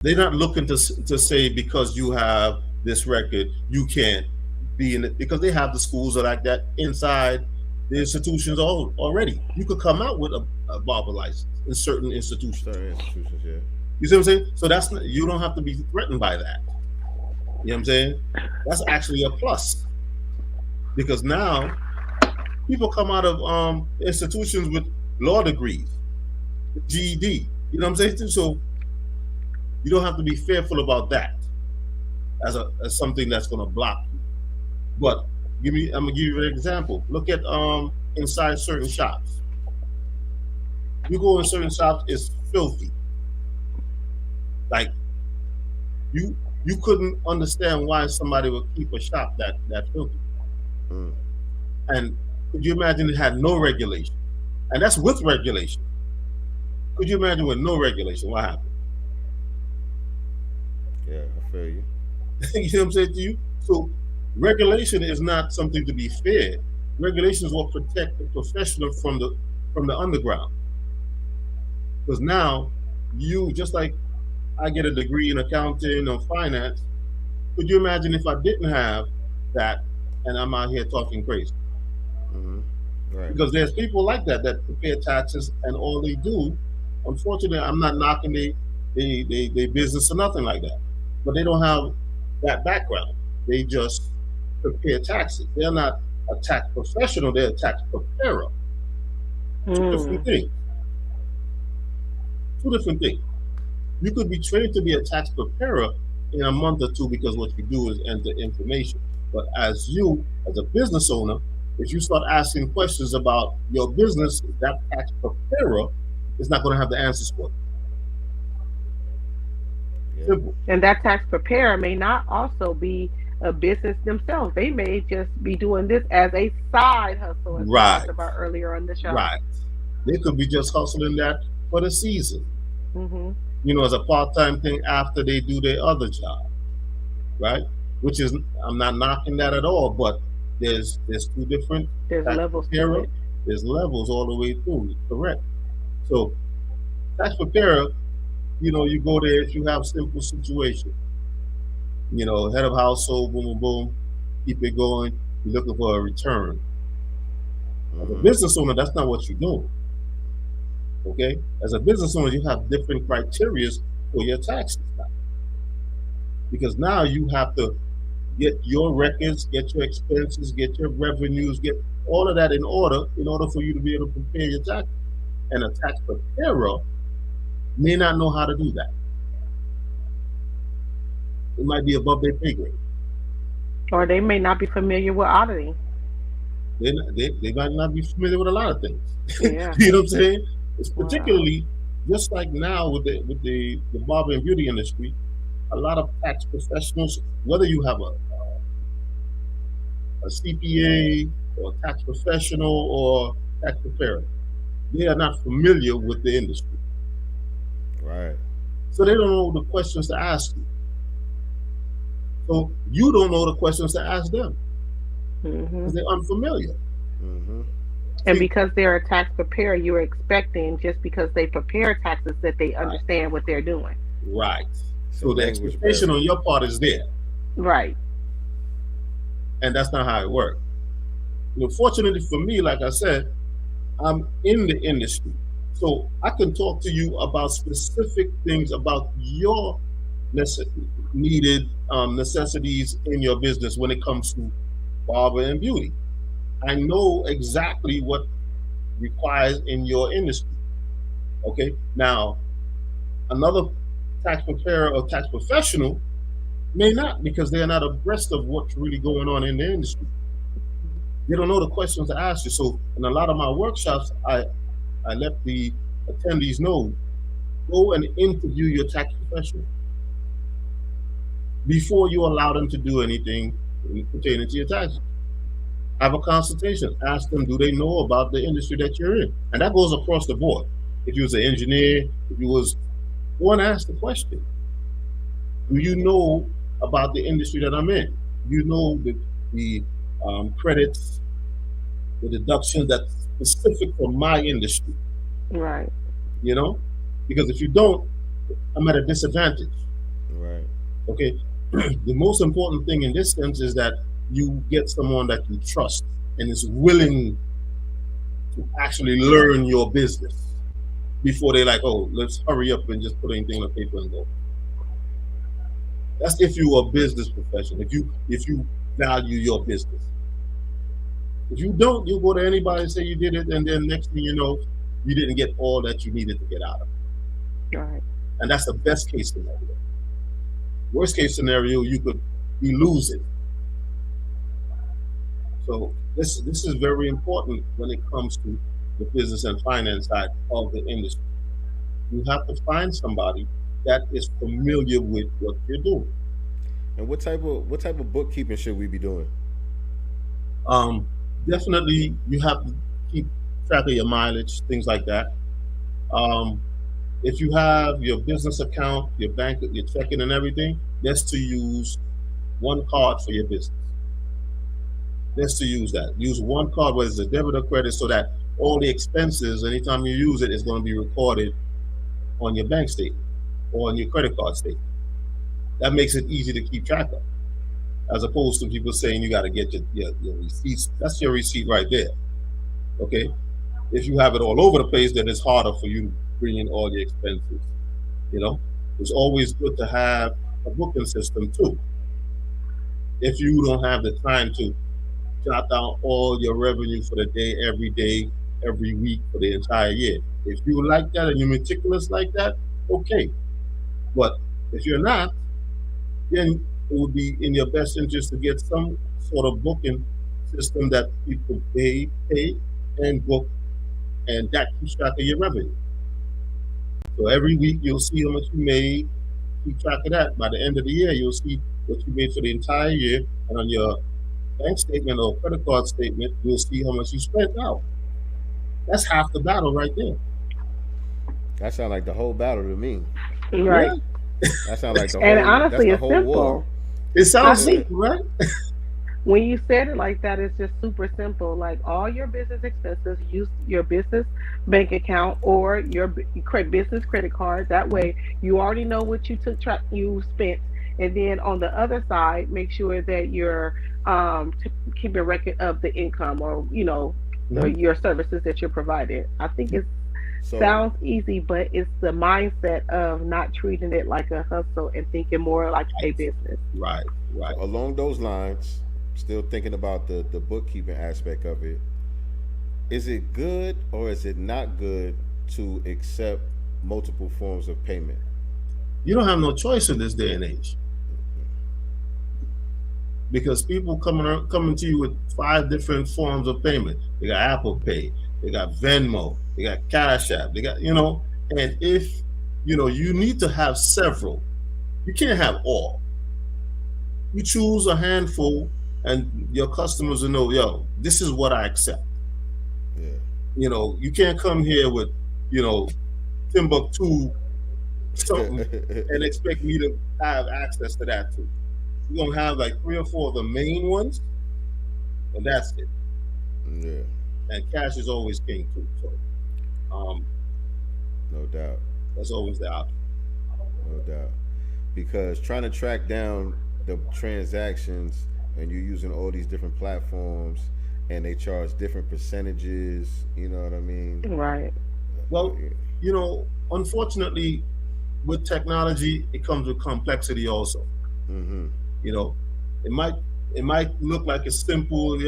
They're not looking to say because you have this record you can't be in it, because they have the schools are like that inside the institutions already. You could come out with a barber license in certain institutions. Certain institutions, yeah. You see what I'm saying? So that's not, you don't have to be threatened by that. You know what I'm saying? That's actually a plus, because now people come out of institutions with law degrees, GED. You know what I'm saying? So you don't have to be fearful about that as something that's going to block you. But I'm gonna give you an example. Look at inside certain shops. You go in certain shops, it's filthy. Like you you couldn't understand why somebody would keep a shop that filthy. Mm. And could you imagine it had no regulation? And that's with regulation. Could you imagine with no regulation what happened? Yeah, I feel you. You know what I'm saying to you? So regulation is not something to be feared. Regulations will protect the professional from the underground. Because now you, just like I get a degree in accounting or finance, could you imagine if I didn't have that and I'm out here talking crazy? Hmm. Right. Because there's people like that prepare taxes and all they do, unfortunately, I'm not knocking they business or nothing like that, but they don't have that background. They just prepare taxes. They're not a tax professional, they're a tax preparer. Two different Mm. things. Two different things. You could be trained to be a tax preparer in a month or two because what you do is enter information. But as a business owner, if you start asking questions about your business, that tax preparer is not going to have the answers for it. Yeah. Simple. And that tax preparer may not also be a business themselves. They may just be doing this as a side hustle, as we talked Right, about earlier on the show. right. They could be just hustling that for the season, Hmm. as a part-time thing after they do their other job, right? Which is, I'm not knocking that at all, but there's two different There's tax levels to preparer. it. There's levels all the way through. Correct. So tax preparer, you go there if you have simple situation. Head of household, boom, boom, boom, keep it going. You're looking for a return. As a Hmm. business owner, that's not what you're doing. Okay? As a business owner, you have different criterias for your taxes now. Because now you have to get your records, get your expenses, get your revenues, get all of that in order for you to be able to prepare your tax. And a tax preparer may not know how to do that. It might be above their pay grade. Or they may not be familiar with auditing. They might not be familiar with a lot of things. Yeah. You know what I'm saying? It's Wow. particularly just like now with the barber and beauty industry, a lot of tax professionals, whether you have a CPA or a tax professional or tax preparer, they are not familiar with the industry. Right. So they don't know the questions to ask you. So you don't know the questions to ask them Hmm. because they're unfamiliar. Hmm. And See, because they're a tax preparer, you're expecting just because they prepare taxes that they right, understand what they're doing. right. It's a So the language expectation on barrier. your part is there, Right. and that's not how it works. Fortunately for me, like I said, I'm in the industry. So I can talk to you about specific things about your nece- needed necessities in your business when it comes to barber and beauty. I know exactly what requires in your industry. Okay. Now, another tax preparer or tax professional may not because they're not abreast of what's really going on in the industry. They don't know the questions to ask you. So in a lot of my workshops, I let the attendees know, go and interview your tax professional before you allow them to do anything pertaining to your taxes. Have a consultation. Ask them, do they know about the industry that you're in? And that goes across the board. If you was an engineer, if you was, go and ask the question. Do you Hmm. know about the industry that I'm in? Do you know the credits, the deductions that's specific for my industry? Right. You know, because if you don't, I'm at a disadvantage. Right. Okay. The most important thing in this sense is that you get someone that you trust and is willing to actually learn your business before they like, oh, let's hurry up and just put anything on paper and go. That's if you're a business professional. If you value your business. If you don't, you go to anybody and say you did it, and then next thing you know, you didn't get all that you needed to get out of it. Right. And that's the best case scenario. Worst case scenario, you could be losing. So this is very important when it comes to the business and finance side of the industry. You have to find somebody that is familiar with what you're doing. And what type of bookkeeping should we be doing? Um, Definitely, you have to keep track of your mileage, things like that. Um, if you have your business account, your bank, your checking, and everything, that's to use one card for your business. That's to use that. Use one card, whether it's a debit or credit, so that all the expenses, anytime you use it, is going to be recorded on your bank statement or on your credit card statement. That makes it easy to keep track of, as opposed to people saying you got to get your receipts. That's your receipt right there. Okay. If you have it all over the place, then it's harder for you to bring in all your expenses. You know, it's always good to have a booking system too. If you don't have the time to jot down all your revenue for the day, every week for the entire year. If you like that and you're meticulous like that, okay. But if you're not, then it would be in your best interest to get some sort of booking system that people pay and book, and that keeps track of your revenue. So every week you'll see how much you made, keep track of that. By the end of the year, you'll see what you made for the entire year, and on your bank statement or credit card statement, you'll see how much you spent out. That's half the battle right there. That sounds like the whole battle to me. Right. Yeah, That sounds like the And whole. That's honestly, the it's whole war. simple. it I sounds think simple, right? when you said it like that, it's just super simple. Like all your business expenses, use your business bank account or your business credit card. That way, you already know what you you spent, and then on the other side, make sure that you're keeping record of the income or Mhm. your services that you're providing. I think it So sounds easy, but it's the mindset of not treating it like a hustle and thinking more like a business. Right, so right. along those lines, still thinking about the bookkeeping aspect of it. Is it good or is it not good to accept multiple forms of payment? You don't have no choice in this day and age because people coming to you with five different forms of payment. They got Apple Pay, they got Venmo, they got Cash App, they got and if you need to have several. You can't have all. You choose a handful, and your customers will know, yo, this is what I accept. Yeah. You can't come here with, you know, Timbuktu something and expect me to have access to that too. We're gonna have like three or four of the main ones, and that's it. Yeah. And cash is always king too. So um, No doubt. that's always the option. No doubt. Because trying to track down the transactions and you're using all these different platforms and they charge different percentages, you know what I mean? Right. Well, unfortunately, with technology, it comes with complexity also. Mm-hmm. You know, it might it might look like it's simple,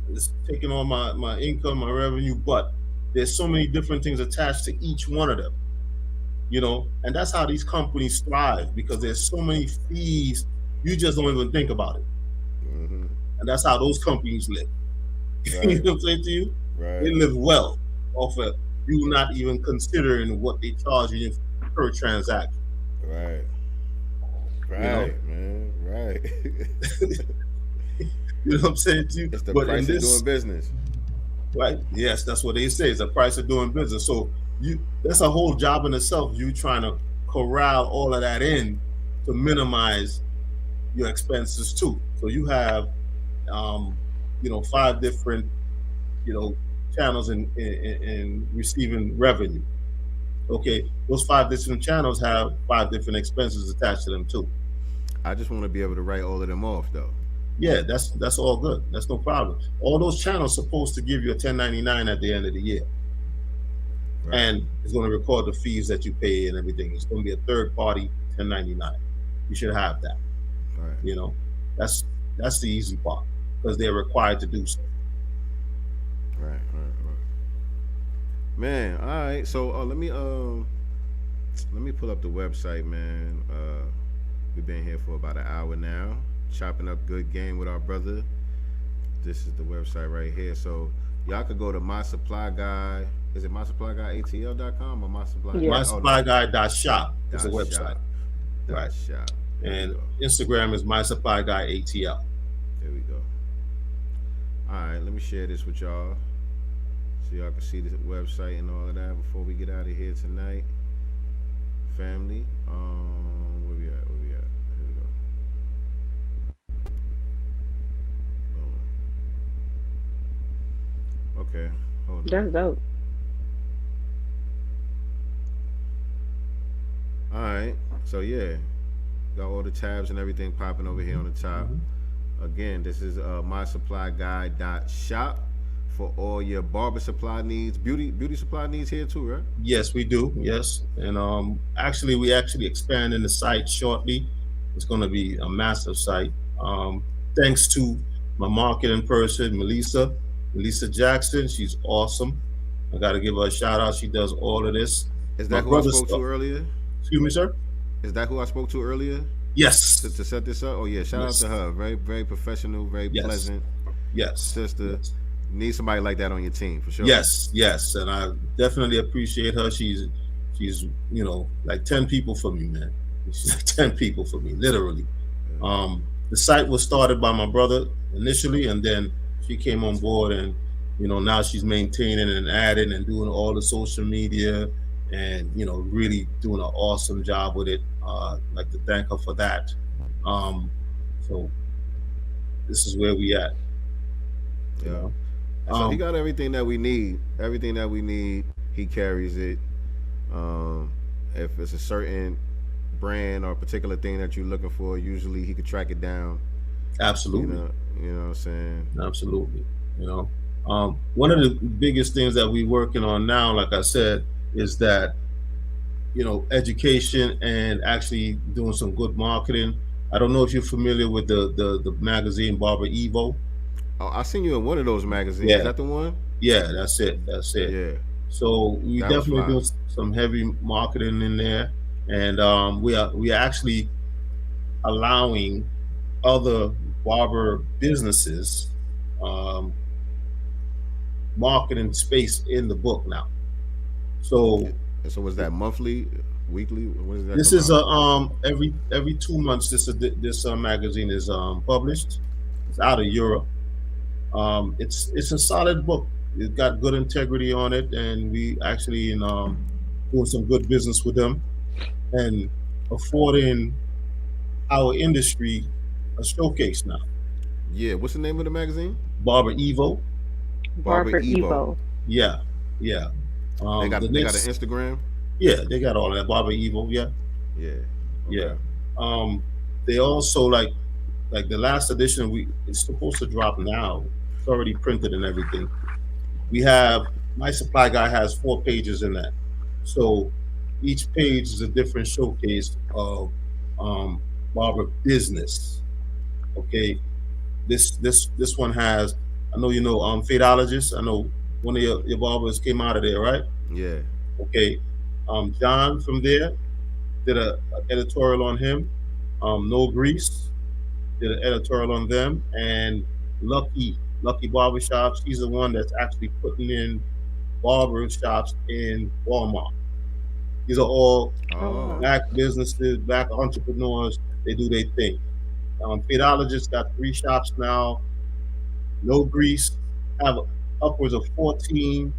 it's taking all my income, my revenue, but there's so many different things attached to each one of them. And that's how these companies thrive because there's so many fees you just don't even think about it. Mm-hmm. And that's how those companies live. You Right. know what I'm saying to you? They Right. live well off of you not even considering what they charge you per transaction. Right. You know, Right, man. Right. you know what I'm saying to you. It's the But in price of doing this, business. right? Yes, that's what they say. It's the price of doing business. So that's a whole job in itself. You trying to corral all of that in to minimize your expenses too. So you have, um, five different, you know, channels in receiving revenue. Okay, those five different channels have five different expenses attached to them too. I just want to be able to write all of them off though. Yeah, that's all good. That's no problem. All those channels supposed to give you a 1099 at the end of the year, Right. and it's going to record the fees that you pay and everything. It's going to be a third party 1099. You should have that. Right. You know, that's that's the easy part because they're required to do so. Right. Right. Right. Man, all right. So let me pull up the website, man. We've been here for about an hour now, chopping up good game with our brother. This is the website right here. So y'all could go to my supply guy. Is it mysupplyguyaatl.com or my supply Yeah. guy? My Oh no, supply guy.shop is the dot website, shop. right? Dot shop. There we And go. Instagram is my supply guy ATL. There we go. All right, let me share this with y'all so y'all can see the website and all of that before we get out of here tonight. Family. Where we at? Where we at? Here we go. Boom. Okay, hold on. That's dope. All right, so yeah, got all the tabs and everything popping over here on the top. Mhm. Again, this is mysupplyguy.shop for all your barber supply needs, beauty supply needs here too, right? Yes, we do. Yes, and actually, we actually expanding the site shortly. It's going to be a massive site. Thanks to my marketing person, Melissa Jackson. She's awesome. I got to give her a shout out. She does all of this. Is My that who I brother spoke to stuff. earlier? Excuse me, sir. Is that who I spoke to earlier Yes. to set this up? Oh yeah, shout out to Yes. her. Very very professional, very Yes. pleasant Yes. sister. Yes. Need somebody like that on your team for sure. Yes. Yes. And I definitely appreciate her. She's like 10 people for me, man. She's like 10 people for me, literally. The site was started by my brother initially, and then she came on board, and now she's maintaining and adding and doing all the social media, and really doing an awesome job with it. I'd like to thank her for that. Um, so this is where we at, you Yeah. know. So he Um, got everything that we need. Everything that we need, he carries it. Um, if it's a certain brand or particular thing that you're looking for, usually he could track it down. You Absolutely, know, you know what I'm saying? absolutely. You know, one of the biggest things that we're working on now, like I said, is that education and actually doing some good marketing. I don't know if you're familiar with the magazine Barber Evo. Oh, I seen you in one of those magazines. Is Yeah, that the one? yeah, that's it. That's it. Yeah, So we that was definitely fire. do some heavy marketing in there, and we are actually allowing other barber businesses um, marketing space in the book now. So And so was that monthly, weekly? When does that this come is out? a every 2 months this magazine is published. It's out of Europe. It's a solid book. It got good integrity on it, and we actually doing some good business with them and affording our industry a showcase now. Yeah. What's the name of the magazine? Barber Evo, Barber Barber Evo. Evo. yeah, yeah. They got The they got an next, Instagram. yeah, they got all of that. Barber Evo, yeah, Yeah. yeah. Okay. Um, they also like the last edition. It's supposed to drop now. It's already printed and everything. We have my supply guy has 4 pages in that, so each page is a different showcase of um, barber business. Okay, this one has. I know fadeologist. I know one of your barbers came out of there, right? Yeah. Okay, John from there did a editorial on him. No Grease did an editorial on them, and Lucky Barbershop. She's the one that's actually putting in barber shops in Walmart. These are all Oh Oh. wow. black businesses, black entrepreneurs. They do their thing. Fadeologist got 3 shops now. No Grease have upwards of 14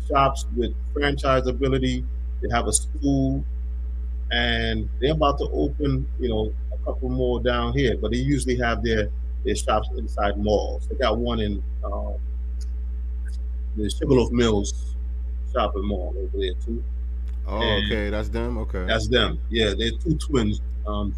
shops with franchise ability. They have a school, and they're about to open, a couple more down here. But they usually have their shops inside malls. They got one in the Sugarloaf Mills shopping mall over there too. Oh, and okay, that's them. Okay. that's them. Yeah, they're two twins. Jermaine